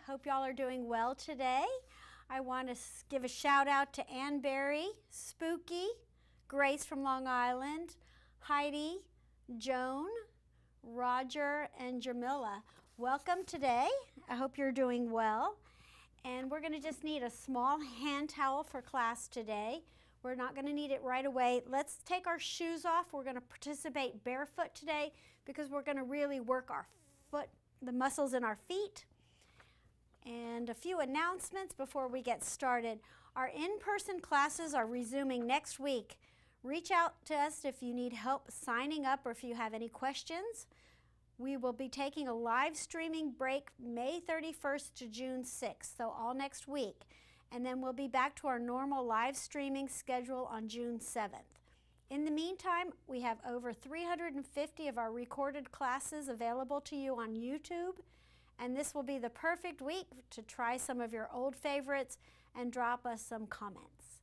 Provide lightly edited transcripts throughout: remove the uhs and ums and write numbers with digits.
Hope y'all are doing well today. I want to give a shout out to Ann Berry, Spooky, Grace from Long Island, Heidi, Joan, Roger, and Jamila. Welcome today. I hope you're doing well. And we're going to just need a small hand towel for class today. We're not going to need it right away. Let's take our shoes off. We're going to participate barefoot today because we're going to really work our foot, the muscles in our feet. And a few announcements before we get started. Our in-person classes are resuming next week. Reach out to us if you need help signing up or if you have any questions. We will be taking a live streaming break May 31st to June 6th, so all next week. And then we'll be back to our normal live streaming schedule on June 7th. In the meantime, we have over 350 of our recorded classes available to you on YouTube, and this will be the perfect week to try some of your old favorites and drop us some comments.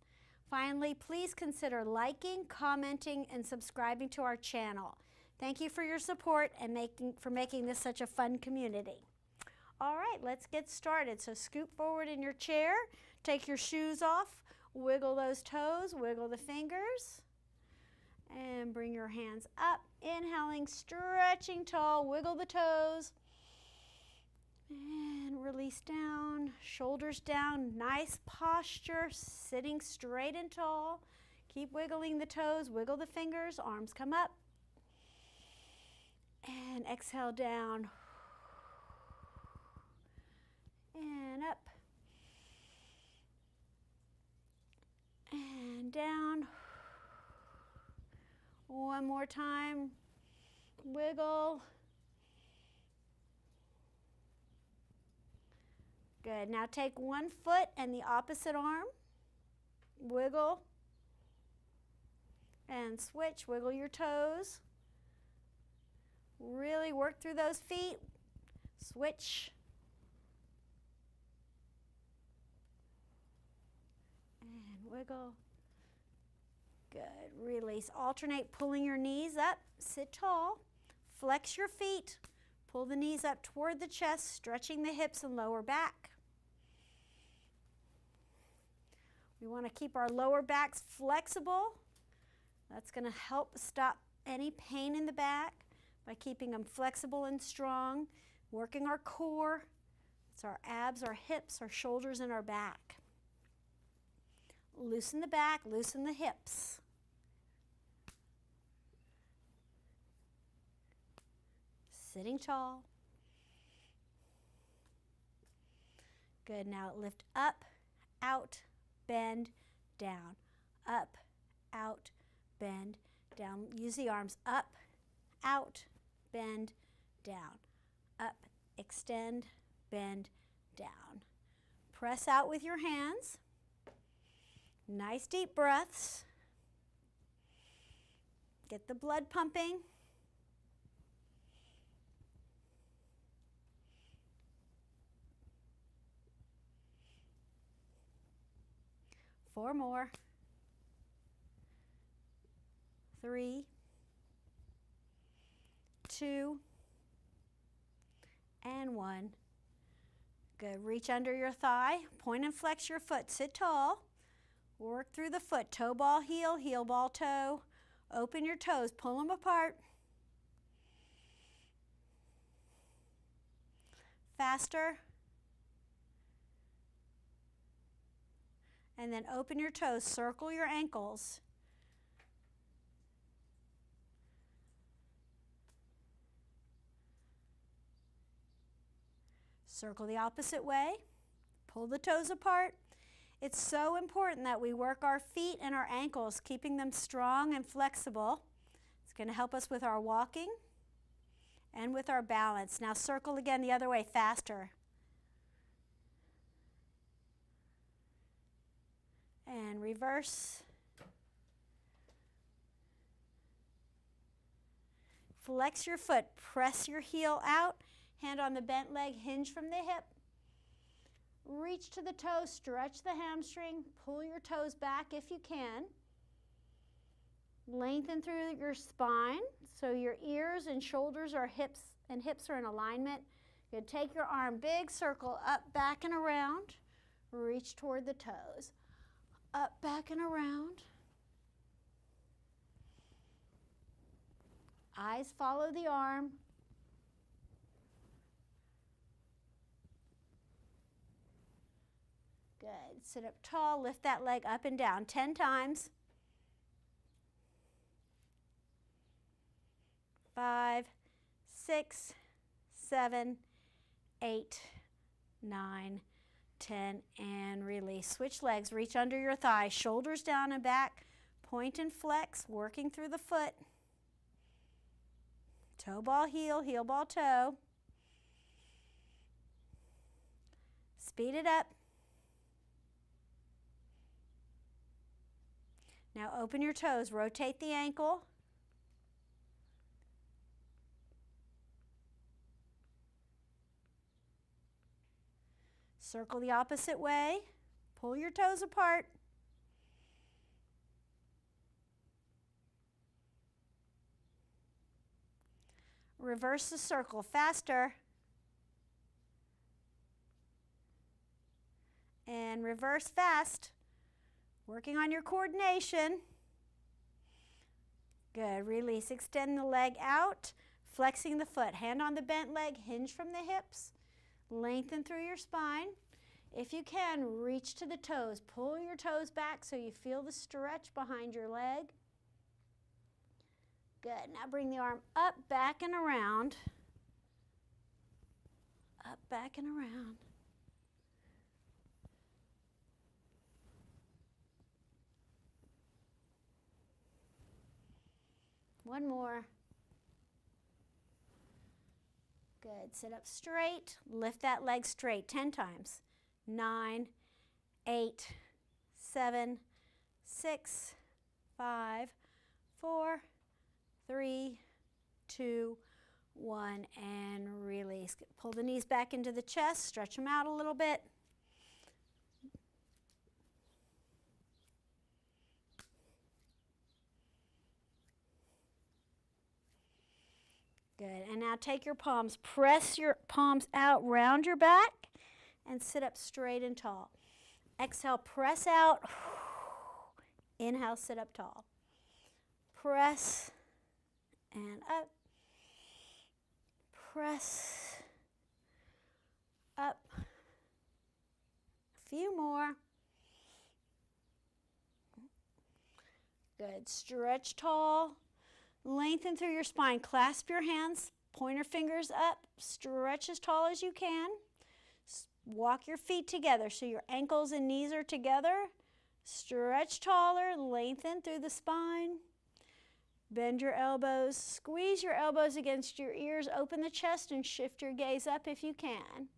Finally, please consider liking, commenting, and subscribing to our channel. Thank you for your support and for making this such a fun community. All right, let's get started. So scoot forward in your chair, take your shoes off, wiggle those toes, wiggle the fingers, and bring your hands up. Inhaling, stretching tall, wiggle the toes, and release down, shoulders down, nice posture, sitting straight and tall. Keep wiggling the toes, wiggle the fingers, arms come up, and exhale down. And up and down. One more time. Wiggle. Good. Now take one foot and the opposite arm. Wiggle and switch. Wiggle your toes. Really work through those feet. Switch. And wiggle. Good. Release. Alternate pulling your knees up. Sit tall. Flex your feet. Pull the knees up toward the chest, stretching the hips and lower back. We want to keep our lower backs flexible. That's going to help stop any pain in the back by keeping them flexible and strong, working our core. It's our abs, our hips, our shoulders, and our back. Loosen the back, loosen the hips. Sitting tall. Good. Now lift up, out, bend, down. Up, out, bend, down. Use the arms up, out, bend, down. Up, extend, bend, down. Press out with your hands. Nice deep breaths. Get the blood pumping. Four more. 3, 2, and 1. Good. Reach under your thigh. Point and flex your foot. Sit tall. Work through the foot, toe ball heel, heel ball toe. Open your toes, pull them apart. Faster. And then open your toes, circle your ankles. Circle the opposite way. Pull the toes apart. It's so important that we work our feet and our ankles, keeping them strong and flexible. It's going to help us with our walking and with our balance. Now circle again the other way, faster. And reverse. Flex your foot, press your heel out, hand on the bent leg, hinge from the hip. Reach to the toes, stretch the hamstring, pull your toes back if you can. Lengthen through your spine so your ears and shoulders are hips are in alignment. Good. Take your arm, big circle, up, back, and around. Reach toward the toes. Up, back, and around. Eyes follow the arm. Good. Sit up tall, lift that leg up and down 10 times. 5, 6, 7, 8, 9, 10, and release. Switch legs, reach under your thigh, shoulders down and back, point and flex, working through the foot. Toe ball heel, heel ball toe. Speed it up. Now open your toes, rotate the ankle. Circle the opposite way. Pull your toes apart. Reverse the circle, faster. And reverse fast. Working on your coordination. Good, release, extend the leg out, flexing the foot. Hand on the bent leg, hinge from the hips. Lengthen through your spine. If you can, reach to the toes. Pull your toes back so you feel the stretch behind your leg. Good. Now bring the arm up, back, and around. Up, back, and around. One more. Good. Sit up straight. Lift that leg straight 10 times. 9, 8, 7, 6, 5, 4, 3, 2, 1, and release. Pull the knees back into the chest. Stretch them out a little bit. Good. And now take your palms, press your palms out, round your back, and sit up straight and tall. Exhale, press out. Inhale, sit up tall. Press and up. Press up. A few more. Good. Stretch tall. Lengthen through your spine. Clasp your hands, pointer fingers up, stretch as tall as you can. Walk your feet together so your ankles and knees are together. Stretch taller, lengthen through the spine. Bend your elbows, squeeze your elbows against your ears, open the chest and shift your gaze up if you can.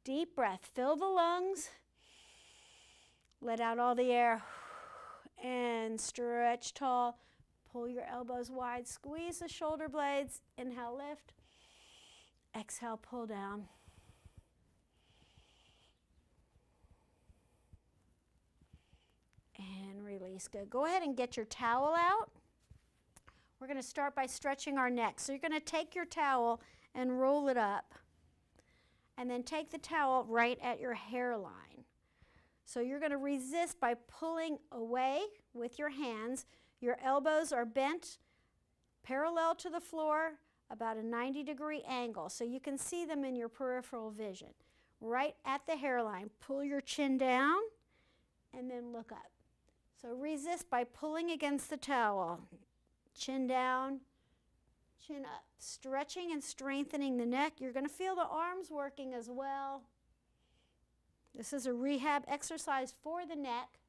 Deep breath, fill the lungs. Let out all the air. And stretch tall. Pull your elbows wide. Squeeze the shoulder blades. Inhale, lift. Exhale, pull down. And release. Good. Go ahead and get your towel out. We're going to start by stretching our neck. So you're going to take your towel and roll it up. And then take the towel right at your hairline. So you're going to resist by pulling away with your hands. Your elbows are bent parallel to the floor, about a 90-degree angle, so you can see them in your peripheral vision. Right at the hairline, pull your chin down and then look up. So resist by pulling against the towel. Chin down, chin up. Stretching and strengthening the neck. You're going to feel the arms working as well. This is a rehab exercise for the neck.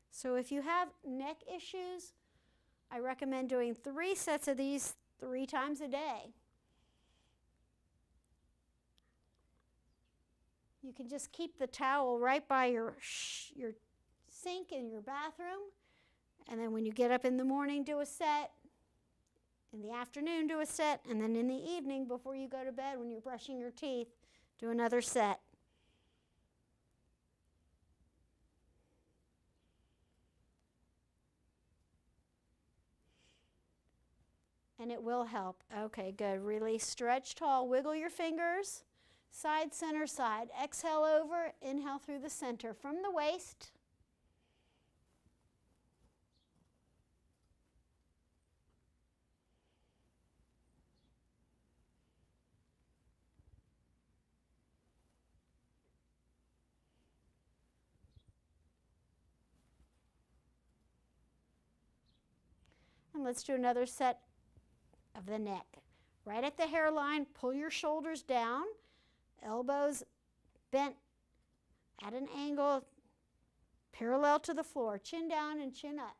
So if you have neck issues, I recommend doing 3 sets of these 3 times a day. You can just keep the towel right by your sink in your bathroom, and then when you get up in the morning, do a set. In the afternoon, do a set, and then in the evening, before you go to bed, when you're brushing your teeth, do another set. and it will help. Okay, good. Release, stretch tall, wiggle your fingers. Side, center, side. Exhale over, inhale through the center from the waist. And let's do another set of the neck. Right at the hairline, pull your shoulders down, elbows bent at an angle parallel to the floor. Chin down and chin up.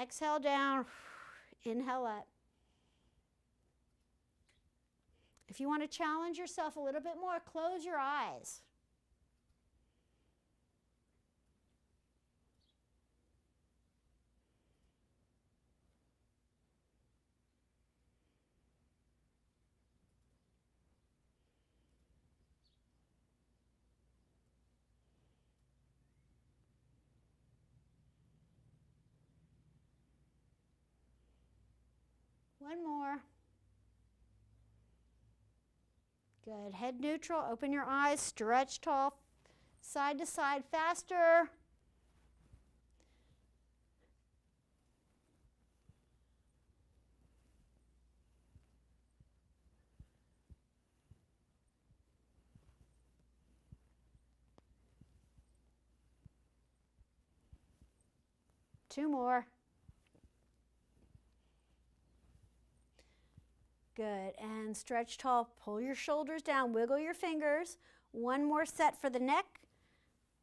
Exhale down, inhale up. If you want to challenge yourself a little bit more, close your eyes. One more. Good. Head neutral. Open your eyes. Stretch tall. Side to side. Faster. Two more. Good. And stretch tall. Pull your shoulders down. Wiggle your fingers. One more set for the neck.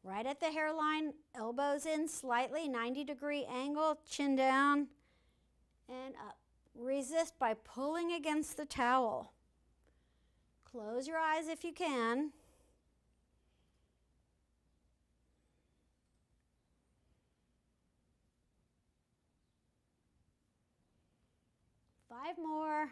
Right at the hairline. Elbows in slightly. 90-degree angle. Chin down and up. Resist by pulling against the towel. Close your eyes if you can. Five more.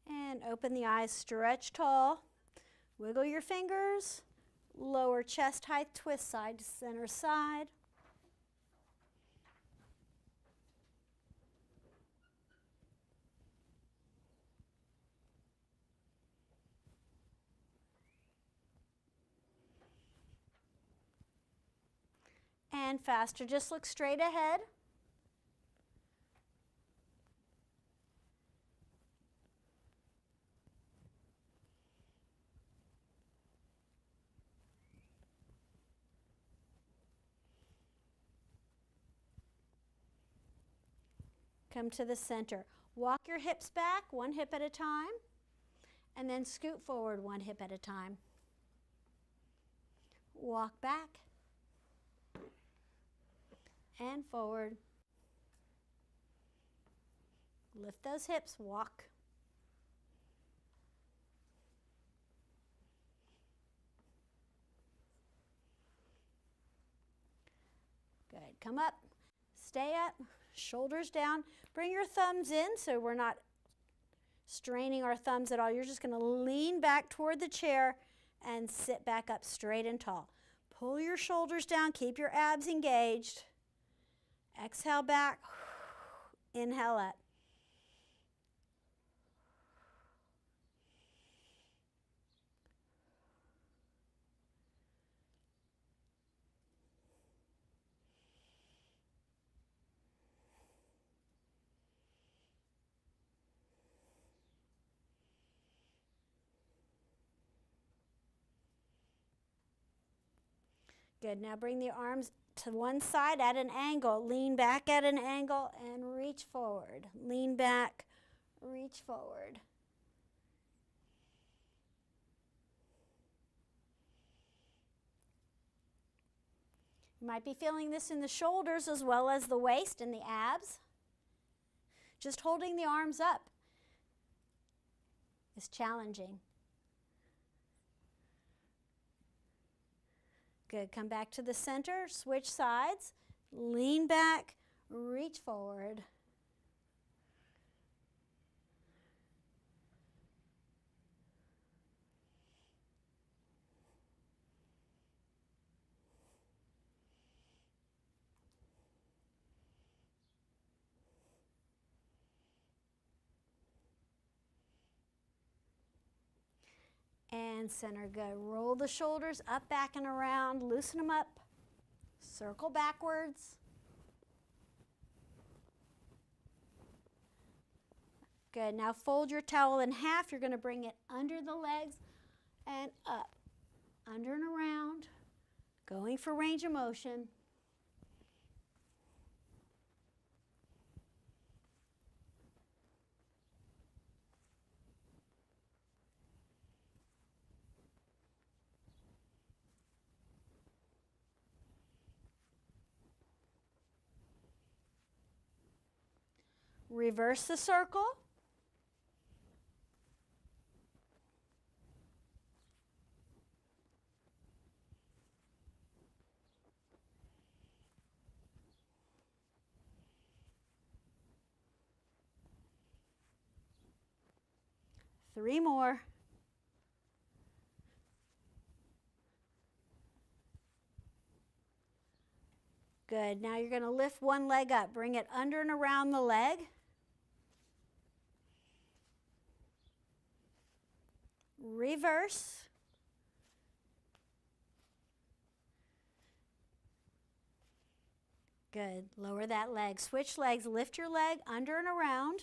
And open the eyes, stretch tall. Wiggle your fingers. Lower chest height, twist side to center side. And faster, just look straight ahead. Come to the center. Walk your hips back, one hip at a time, and then scoot forward one hip at a time. Walk back and forward. Lift those hips, walk. Good, come up, stay up, shoulders down. Bring your thumbs in so we're not straining our thumbs at all. You're just gonna lean back toward the chair and sit back up straight and tall. Pull your shoulders down, keep your abs engaged. Exhale back, inhale up. Good, now bring the arms to one side at an angle. Lean back at an angle and reach forward. Lean back, reach forward. You might be feeling this in the shoulders as well as the waist and the abs. Just holding the arms up is challenging. Good, come back to the center, switch sides, lean back, reach forward. And center, good. Roll the shoulders up, back, and around. Loosen them up. Circle backwards. Good. Now fold your towel in half. You're going to bring it under the legs and up. Under and around. Going for range of motion. Reverse the circle. Three more. Good. Now you're going to lift one leg up. Bring it under and around the leg. Reverse. Good. Lower that leg. Switch legs. Lift your leg under and around.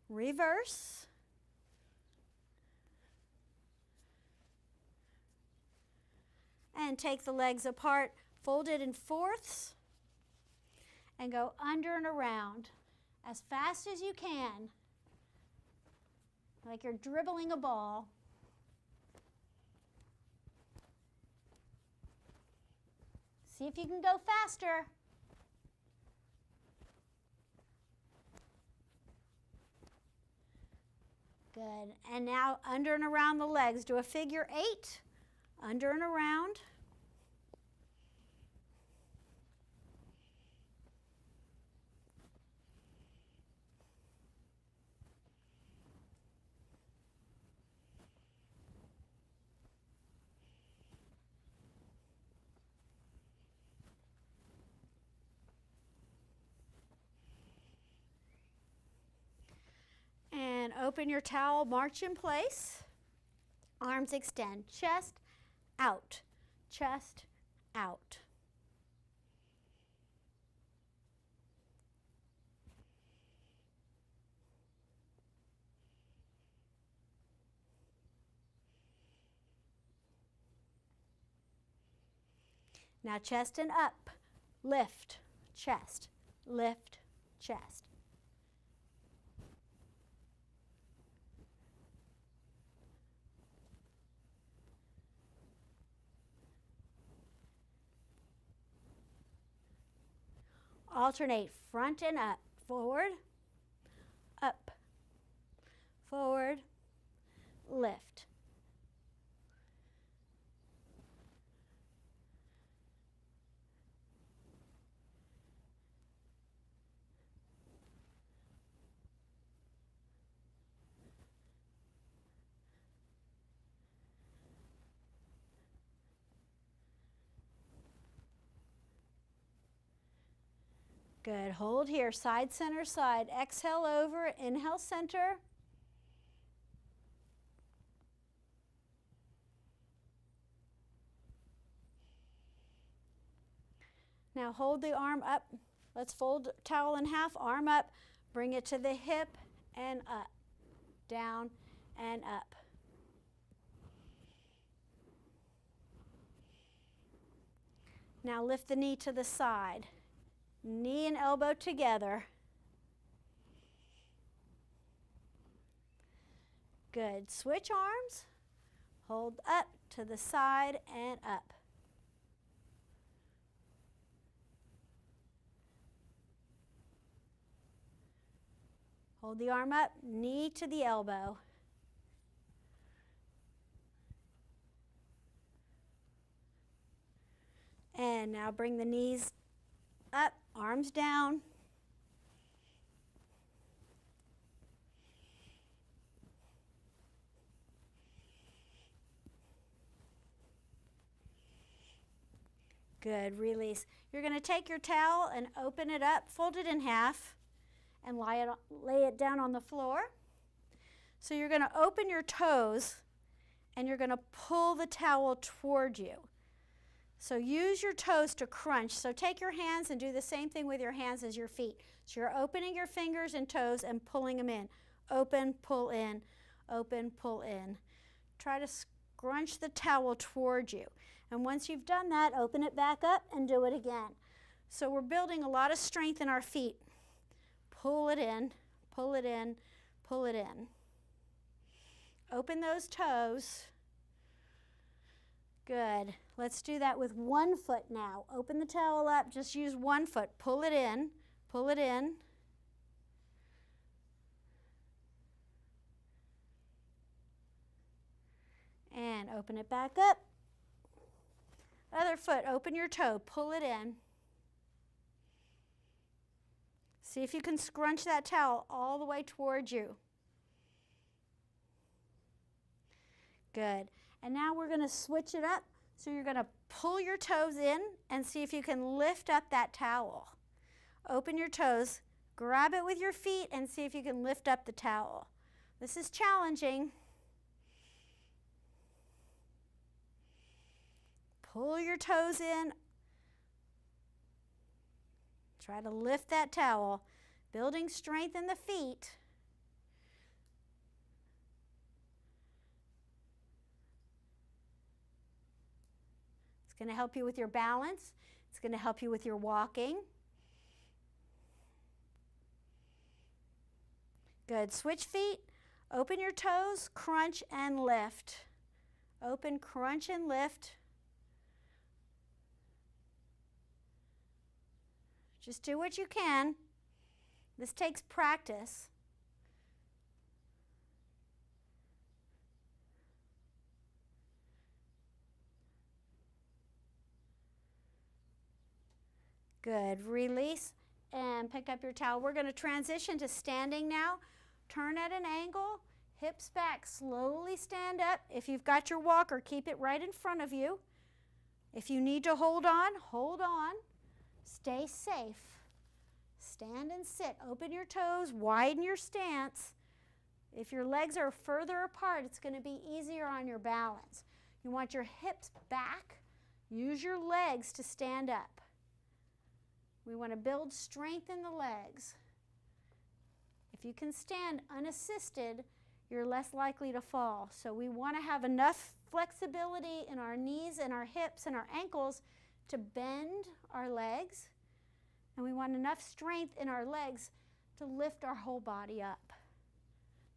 Reverse. And take the legs apart. Fold it in fourths. And go under and around as fast as you can, like you're dribbling a ball. See if you can go faster. Good. And now under and around the legs. Do a figure 8. Under and around. And open your towel, march in place. Arms extend, chest out, chest out. Now chest and up, lift, chest, lift, chest. Alternate front and up, forward, lift. Good. Hold here. Side, center, side. Exhale over. Inhale, center. Now hold the arm up. Let's fold towel in half. Arm up. Bring it to the hip and up. Down and up. Now lift the knee to the side. Knee and elbow together. Good. Switch arms. Hold up to the side and up. Hold the arm up, knee to the elbow. And now bring the knees up, arms down. Good, release. You're going to take your towel and open it up, fold it in half, and lay it down on the floor. So you're going to open your toes and you're going to pull the towel toward you. So use your toes to crunch. So take your hands and do the same thing with your hands as your feet. So you're opening your fingers and toes and pulling them in. Open, pull in, open, pull in. Try to scrunch the towel toward you. And once you've done that, open it back up and do it again. So we're building a lot of strength in our feet. Pull it in, pull it in, pull it in. Open those toes. Good. Let's do that with one foot now. Open the towel up, just use one foot. Pull it in, pull it in. And open it back up. Other foot, open your toe, pull it in. See if you can scrunch that towel all the way towards you. Good. And now we're going to switch it up. So you're going to pull your toes in and see if you can lift up that towel. Open your toes, grab it with your feet, and see if you can lift up the towel. This is challenging. Pull your toes in. Try to lift that towel, building strength in the feet. It's going to help you with your balance. It's going to help you with your walking. Good. Switch feet. Open your toes, crunch and lift. Open, crunch and lift. Just do what you can. This takes practice. Good. Release and pick up your towel. We're going to transition to standing now. Turn at an angle, hips back, slowly stand up. If you've got your walker, keep it right in front of you. If you need to hold on, hold on. Stay safe. Stand and sit. Open your toes, widen your stance. If your legs are further apart, it's going to be easier on your balance. You want your hips back. Use your legs to stand up. We want to build strength in the legs. If you can stand unassisted, you're less likely to fall. So we want to have enough flexibility in our knees and our hips and our ankles to bend our legs. And we want enough strength in our legs to lift our whole body up.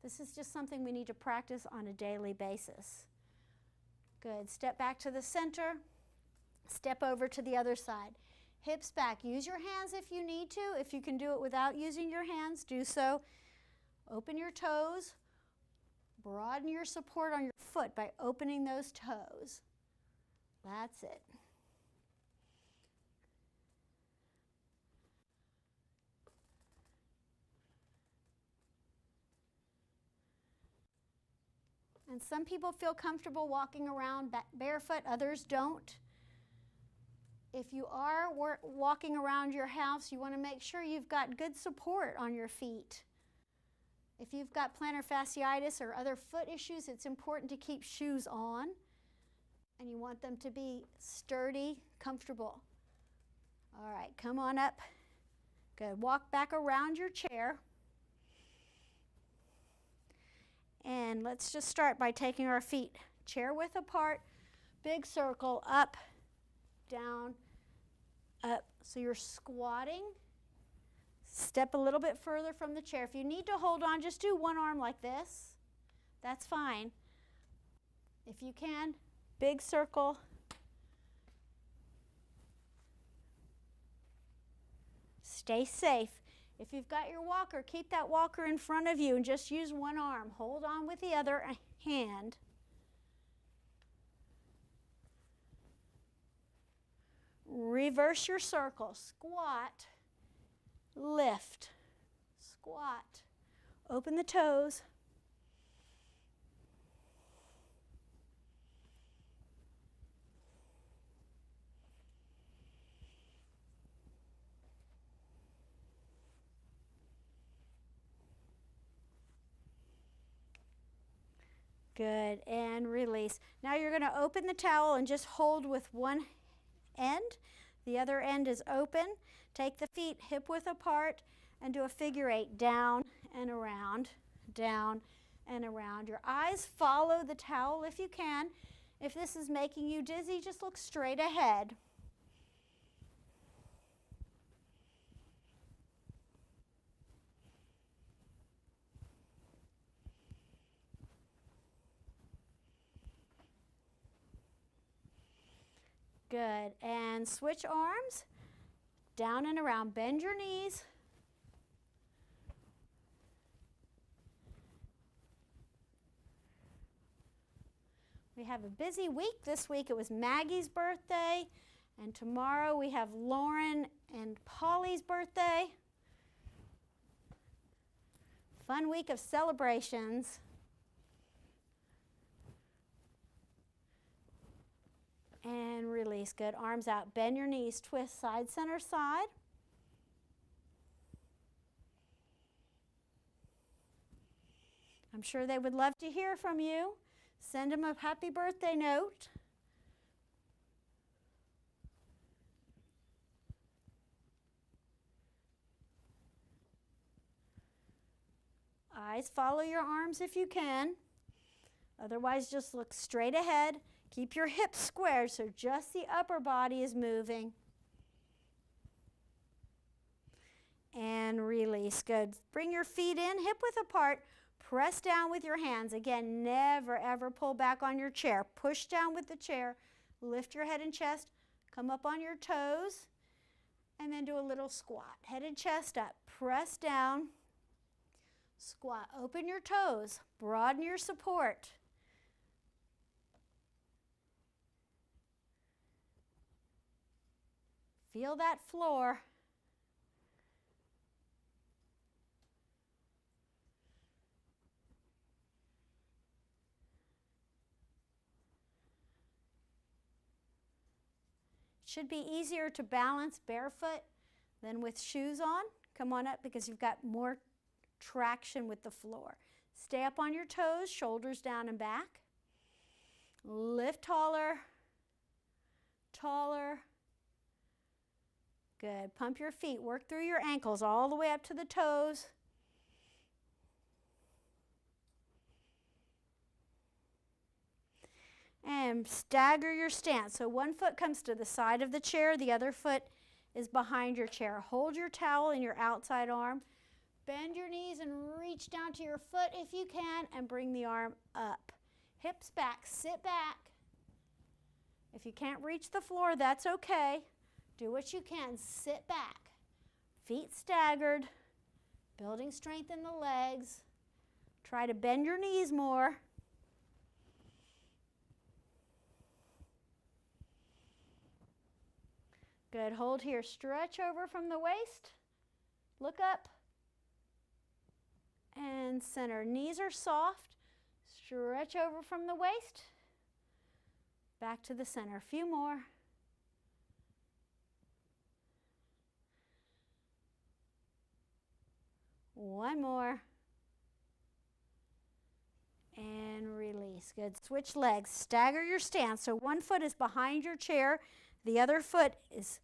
This is just something we need to practice on a daily basis. Good. Step back to the center. Step over to the other side. Hips back. Use your hands if you need to. If you can do it without using your hands, do so. Open your toes. Broaden your support on your foot by opening those toes. That's it. And some people feel comfortable walking around barefoot, others don't. If you are walking around your house, you want to make sure you've got good support on your feet. If you've got plantar fasciitis or other foot issues, it's important to keep shoes on. And you want them to be sturdy, comfortable. All right, come on up. Good. Walk back around your chair. And let's just start by taking our feet chair width apart, big circle, up, down, up. So you're squatting. Step a little bit further from the chair. If you need to hold on, just do one arm like this. That's fine. If you can, big circle. Stay safe. If you've got your walker, keep that walker in front of you and just use one arm. Hold on with the other hand. Reverse your circle. Squat, lift, squat. Open the toes. Good, and release. Now you're going to open the towel and just hold with one end. The other end is open. Take the feet hip width apart and do a figure 8, down and around, down and around. Your eyes follow the towel if you can. If this is making you dizzy, just look straight ahead. Good, and switch arms, down and around. Bend your knees. We have a busy week this week. It was Maggie's birthday, and tomorrow we have Lauren and Polly's birthday. Fun week of celebrations. And release. Good. Arms out. Bend your knees. Twist side, center, side. I'm sure they would love to hear from you. Send them a happy birthday note. Eyes follow your arms if you can. Otherwise, just look straight ahead. Keep your hips squared so just the upper body is moving. And release. Good. Bring your feet in, hip width apart. Press down with your hands. Again, never ever pull back on your chair. Push down with the chair. Lift your head and chest. Come up on your toes. And then do a little squat. Head and chest up. Press down. Squat. Open your toes. Broaden your support. Feel that floor. It should be easier to balance barefoot than with shoes on. Come on up because you've got more traction with the floor. Stay up on your toes, shoulders down and back. Lift taller, taller. Good. Pump your feet. Work through your ankles all the way up to the toes. And stagger your stance. So one foot comes to the side of the chair, the other foot is behind your chair. Hold your towel in your outside arm. Bend your knees and reach down to your foot if you can and bring the arm up. Hips back, sit back. If you can't reach the floor, that's okay. Do what you can. Sit back. Feet staggered. Building strength in the legs. Try to bend your knees more. Good. Hold here. Stretch over from the waist. Look up. And center. Knees are soft. Stretch over from the waist. Back to the center. A few more. One more. And release. Good. Switch legs. Stagger your stance. So one foot is behind your chair. The other foot is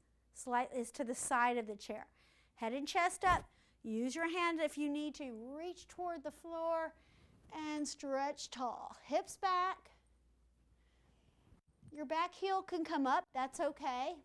to the side of the chair. Head and chest up. Use your hand if you need to. Reach toward the floor and stretch tall. Hips back. Your back heel can come up. That's okay.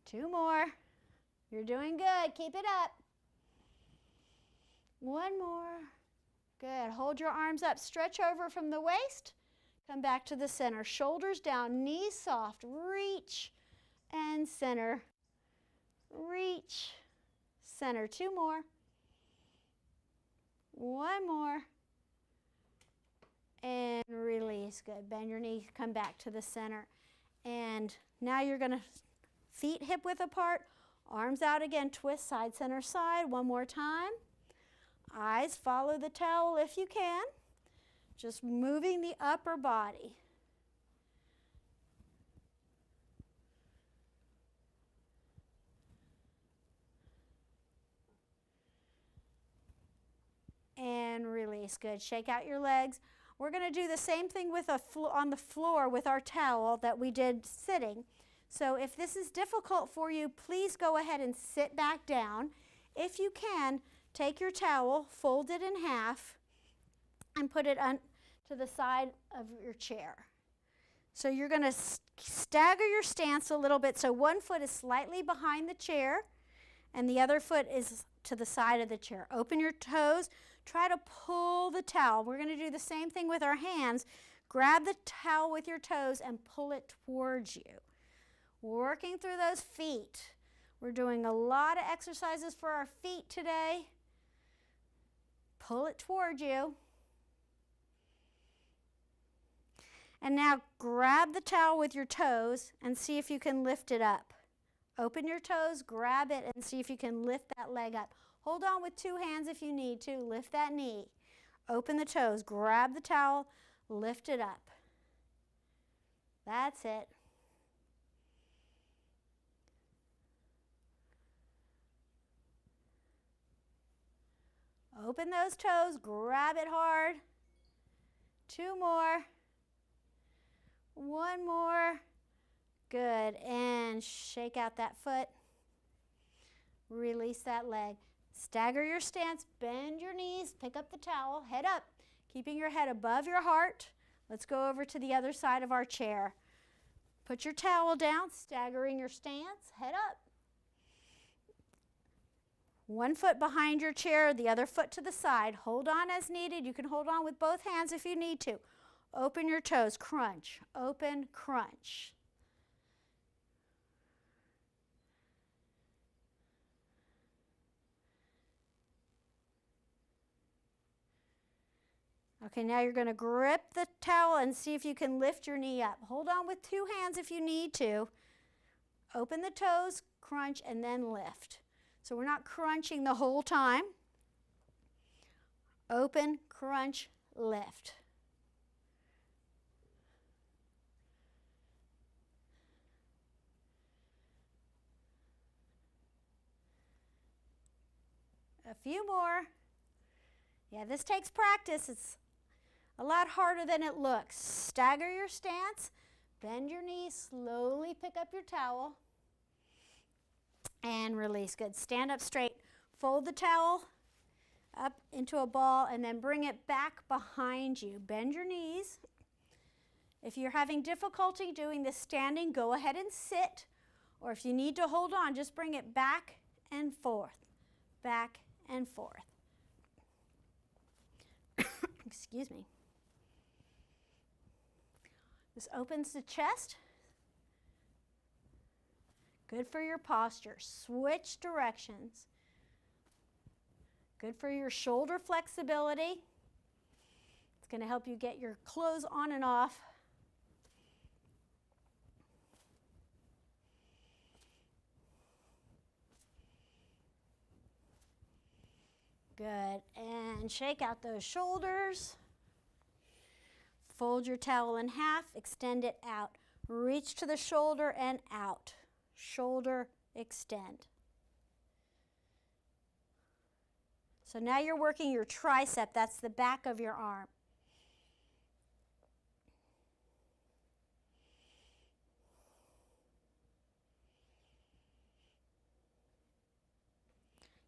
Two more. You're doing good. Keep it up. One more. Good. Hold your arms up. Stretch over from the waist. Come back to the center. Shoulders down. Knees soft. Reach and center. Reach. Center. Two more. One more. And release. Good. Bend your knee. Come back to the center. And now you're going to feet hip width apart. Arms out again. Twist side, center, side. One more time. Eyes follow the towel if you can. Just moving the upper body. And release. Good. Shake out your legs. We're going to do the same thing with on the floor with our towel that we did sitting. So if this is difficult for you, please go ahead and sit back down. If you can, take your towel, fold it in half, and put it to the side of your chair. So you're going to stagger your stance a little bit. So one foot is slightly behind the chair, and the other foot is to the side of the chair. Open your toes. Try to pull the towel. We're going to do the same thing with our hands. Grab the towel with your toes and pull it towards you. Working through those feet. We're doing a lot of exercises for our feet today. Pull it towards you. And now grab the towel with your toes and see if you can lift it up. Open your toes, grab it, and see if you can lift that leg up. Hold on with two hands if you need to. Lift that knee. Open the toes, grab the towel, lift it up. That's it. Open those toes, grab it hard. Two more. One more. Good. And shake out that foot. Release that leg. Stagger your stance, bend your knees, pick up the towel, head up, keeping your head above your heart. Let's go over to the other side of our chair. Put your towel down, staggering your stance, head up. One foot behind your chair, the other foot to the side. Hold on as needed. You can hold on with both hands if you need to. Open your toes, crunch, open, crunch. Okay, now you're going to grip the towel and see if you can lift your knee up. Hold on with two hands if you need to. Open the toes, crunch, and then lift. So we're not crunching the whole time. Open, crunch, lift. A few more. Yeah, this takes practice. It's a lot harder than it looks. Stagger your stance, bend your knees, slowly pick up your towel, and release. Good. Stand up straight. Fold the towel up into a ball and then bring it back behind you. Bend your knees. If you're having difficulty doing this standing, go ahead and sit. Or if you need to hold on, just bring it back and forth, back and forth. Excuse me. This opens the chest. Good for your posture. Switch directions. Good for your shoulder flexibility. It's going to help you get your clothes on and off. Good. And shake out those shoulders. Fold your towel in half, extend it out. Reach to the shoulder and out. Shoulder, extend. So now you're working your tricep. That's the back of your arm.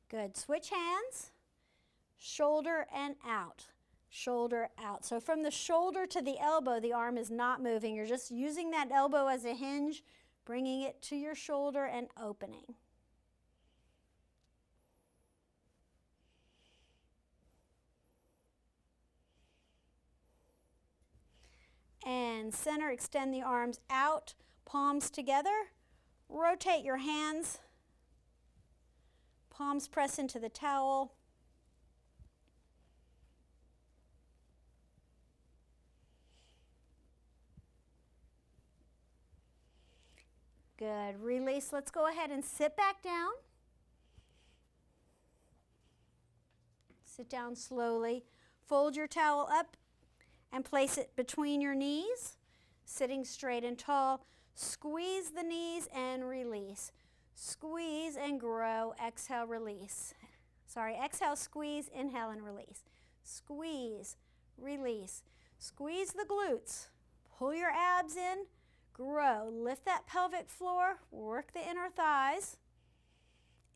Good. Switch hands. Shoulder and out. Shoulder out. So from the shoulder to the elbow, the arm is not moving. You're just using that elbow as a hinge, bringing it to your shoulder and opening. And center, extend the arms out, palms together. Rotate your hands. Palms press into the towel. Good. Release. Let's go ahead and sit back down. Sit down slowly. Fold your towel up and place it between your knees, sitting straight and tall. Squeeze the knees and release. Squeeze and grow. Exhale, release. Sorry, exhale, squeeze, inhale, and release. Squeeze, release. Squeeze the glutes. Pull your abs in. Grow. Lift that pelvic floor. Work the inner thighs.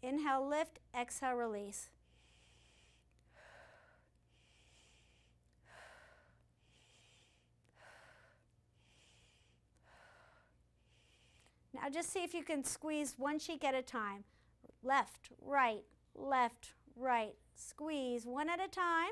Inhale, lift. Exhale, release. Now just see if you can squeeze one cheek at a time. Left, right, left, right. Squeeze one at a time.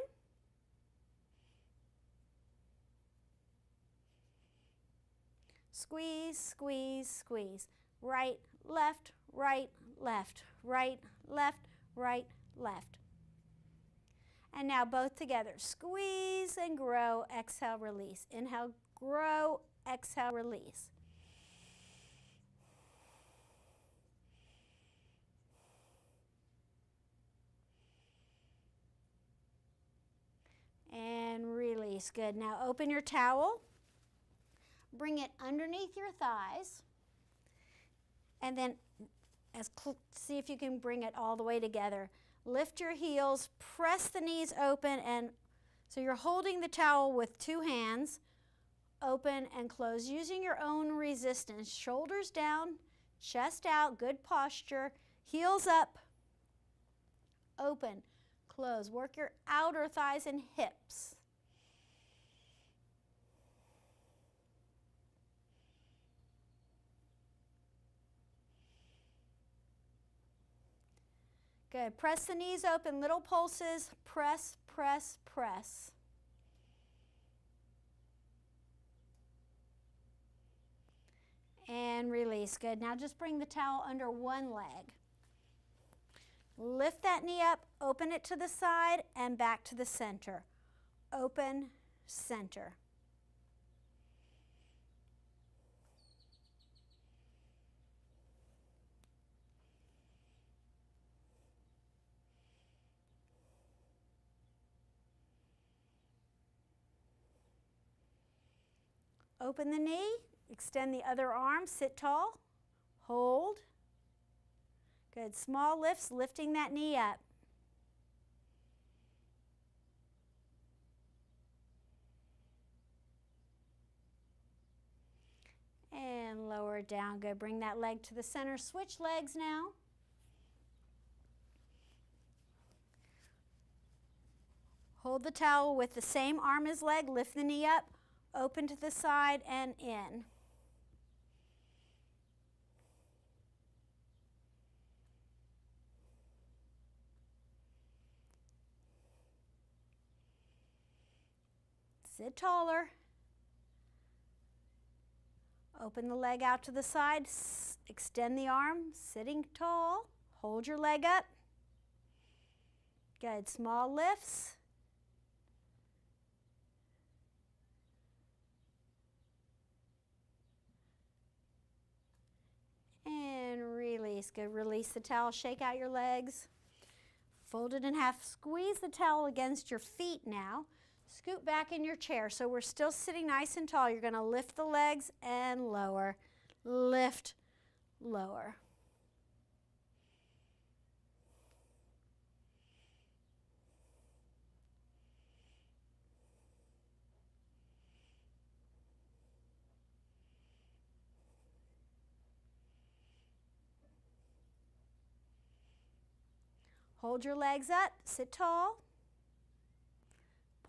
Squeeze, squeeze, squeeze. Right, left, right, left, right, left, right, left. And now both together. Squeeze and grow. Exhale, release. Inhale, grow. Exhale, release. And release. Good. Now open your towel. Bring it underneath your thighs. And then see if you can bring it all the way together. Lift your heels. Press the knees open. And so you're holding the towel with two hands. Open and close using your own resistance. Shoulders down. Chest out. Good posture. Heels up. Open. Close. Work your outer thighs and hips. Good. Press the knees open, little pulses. Press, press, press. And release. Good. Now just bring the towel under one leg. Lift that knee up, open it to the side and back to the center. Open, center. Open the knee, extend the other arm, sit tall, hold. Good. Small lifts, lifting that knee up. And lower it down. Good. Bring that leg to the center. Switch legs now. Hold the towel with the same arm as leg. Lift the knee up, open to the side and in. Sit taller. Open the leg out to the side. Extend the arm, sitting tall. Hold your leg up. Good. Small lifts. And release. Good. Release the towel. Shake out your legs. Fold it in half. Squeeze the towel against your feet now. Scoot back in your chair. So we're still sitting nice and tall. You're going to lift the legs and lower. Lift, lower. Hold your legs up. Sit tall.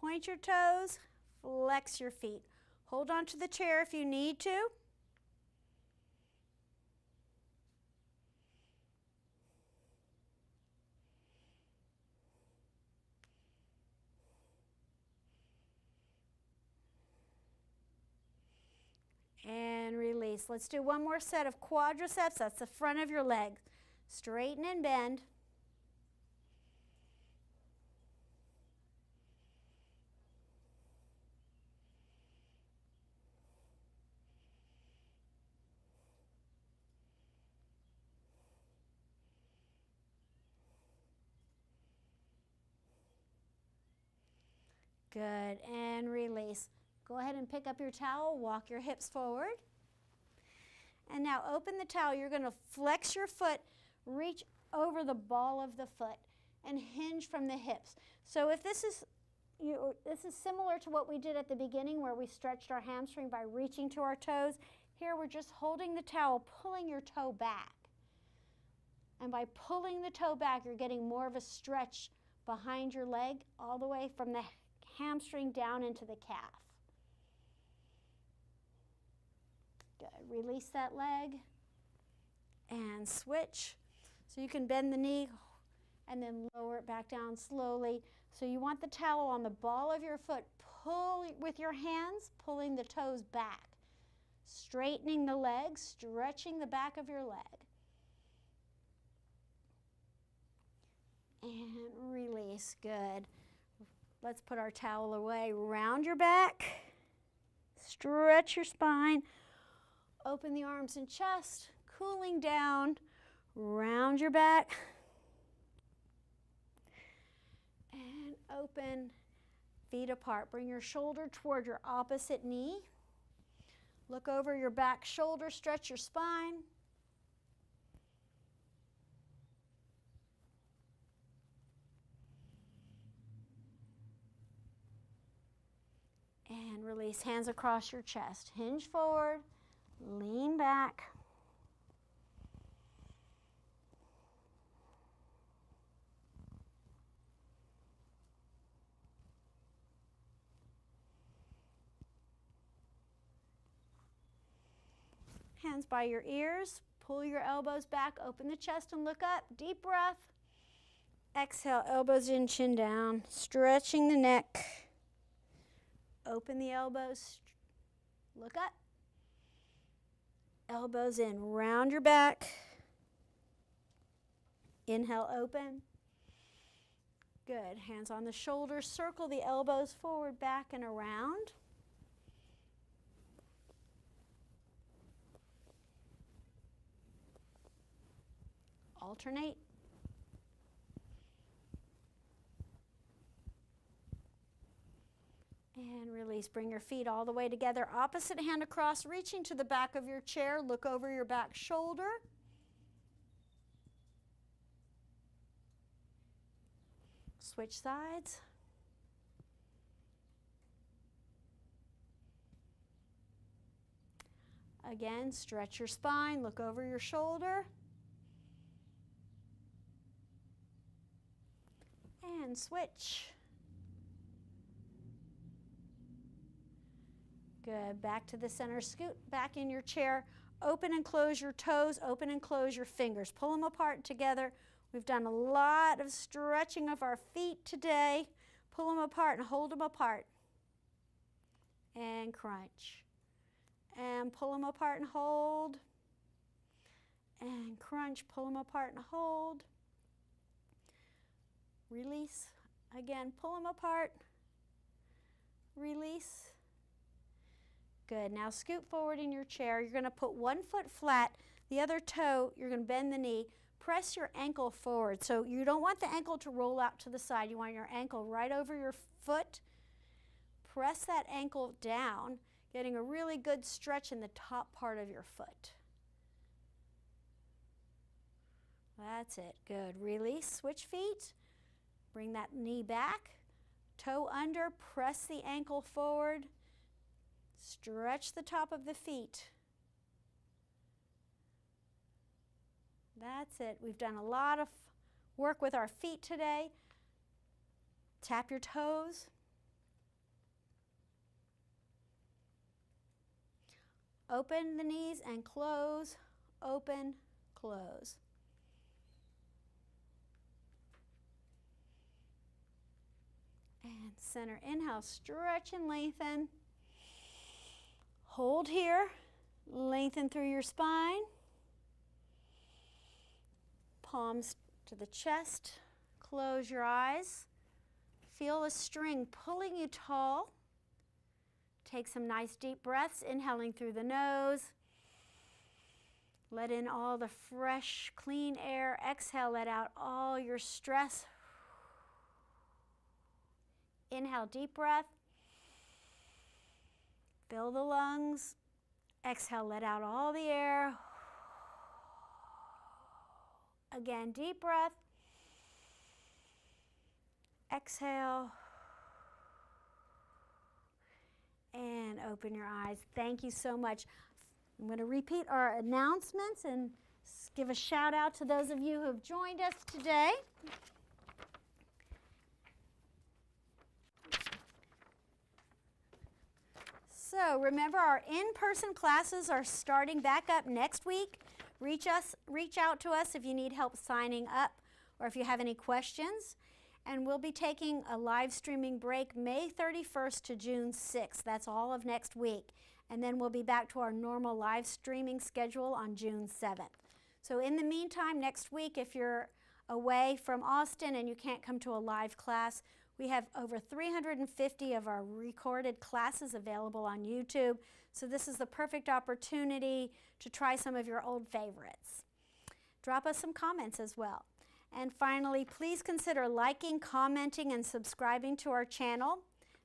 Point your toes, flex your feet. Hold on to the chair if you need to. And release. Let's do one more set of quadriceps. That's the front of your leg. Straighten and bend. Good, and release. Go ahead and pick up your towel, walk your hips forward. And now open the towel. You're going to flex your foot, reach over the ball of the foot, and hinge from the hips. So if this is similar to what we did at the beginning where we stretched our hamstring by reaching to our toes. Here we're just holding the towel, pulling your toe back. And by pulling the toe back, you're getting more of a stretch behind your leg all the way from the hamstring down into the calf. Good. Release that leg and switch. So you can bend the knee and then lower it back down slowly. So you want the towel on the ball of your foot. Pull with your hands, pulling the toes back. Straightening the legs, stretching the back of your leg. And release. Good. Let's put our towel away. Round your back. Stretch your spine. Open the arms and chest. Cooling down. Round your back. And open, feet apart. Bring your shoulder toward your opposite knee. Look over your back shoulder, stretch your spine. And release, hands across your chest. Hinge forward, lean back. Hands by your ears, pull your elbows back, open the chest and look up. Deep breath. Exhale, elbows in, chin down, stretching the neck. Open the elbows, look up. Elbows in, round your back. Inhale, open. Good, hands on the shoulders, circle the elbows forward, back, and around. Alternate. And release. Bring your feet all the way together. Opposite hand across, reaching to the back of your chair. Look over your back shoulder. Switch sides. Again, stretch your spine. Look over your shoulder. And switch. Good. Back to the center. Scoot back in your chair. Open and close your toes. Open and close your fingers. Pull them apart together. We've done a lot of stretching of our feet today. Pull them apart and hold them apart. And crunch. And pull them apart and hold. And crunch. Pull them apart and hold. Release. Again, pull them apart. Release. Good. Now scoot forward in your chair. You're going to put one foot flat. The other toe, you're going to bend the knee. Press your ankle forward. So you don't want the ankle to roll out to the side. You want your ankle right over your foot. Press that ankle down, getting a really good stretch in the top part of your foot. That's it. Good. Release. Switch feet. Bring that knee back. Toe under. Press the ankle forward. Stretch the top of the feet. That's it. We've done a lot of work with our feet today. Tap your toes. Open the knees and close. Open, close. And center. Inhale, stretch and lengthen. Hold here. Lengthen through your spine. Palms to the chest. Close your eyes. Feel a string pulling you tall. Take some nice deep breaths, inhaling through the nose. Let in all the fresh, clean air. Exhale, let out all your stress. Inhale, deep breath. Fill the lungs. Exhale, let out all the air. Again, deep breath. Exhale. And open your eyes. Thank you so much. I'm going to repeat our announcements and give a shout out to those of you who have joined us today. So remember, our in-person classes are starting back up next week. Reach out to us if you need help signing up or if you have any questions. And we'll be taking a live streaming break May 31st to June 6th. That's all of next week. And then we'll be back to our normal live streaming schedule on June 7th. So in the meantime, next week, if you're away from Austin and you can't come to a live class, we have over 350 of our recorded classes available on YouTube. So this is the perfect opportunity to try some of your old favorites. Drop us some comments as well. And finally, please consider liking, commenting, and subscribing to our channel.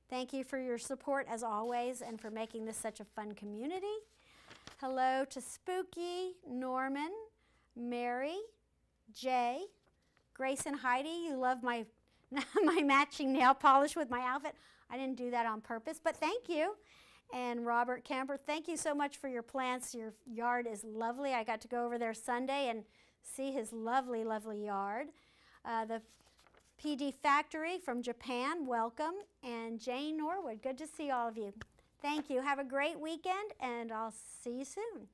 Thank you for your support as always and for making this such a fun community. Hello to Spooky, Norman, Mary, Jay, Grace and Heidi. You love my matching nail polish with my outfit. I didn't do that on purpose, but thank you. And Robert Camper, thank you so much for your plants. Your yard is lovely. I got to go over there Sunday and see his lovely, lovely yard. The PD Factory from Japan, welcome. And Jane Norwood, good to see all of you. Thank you. Have a great weekend, and I'll see you soon.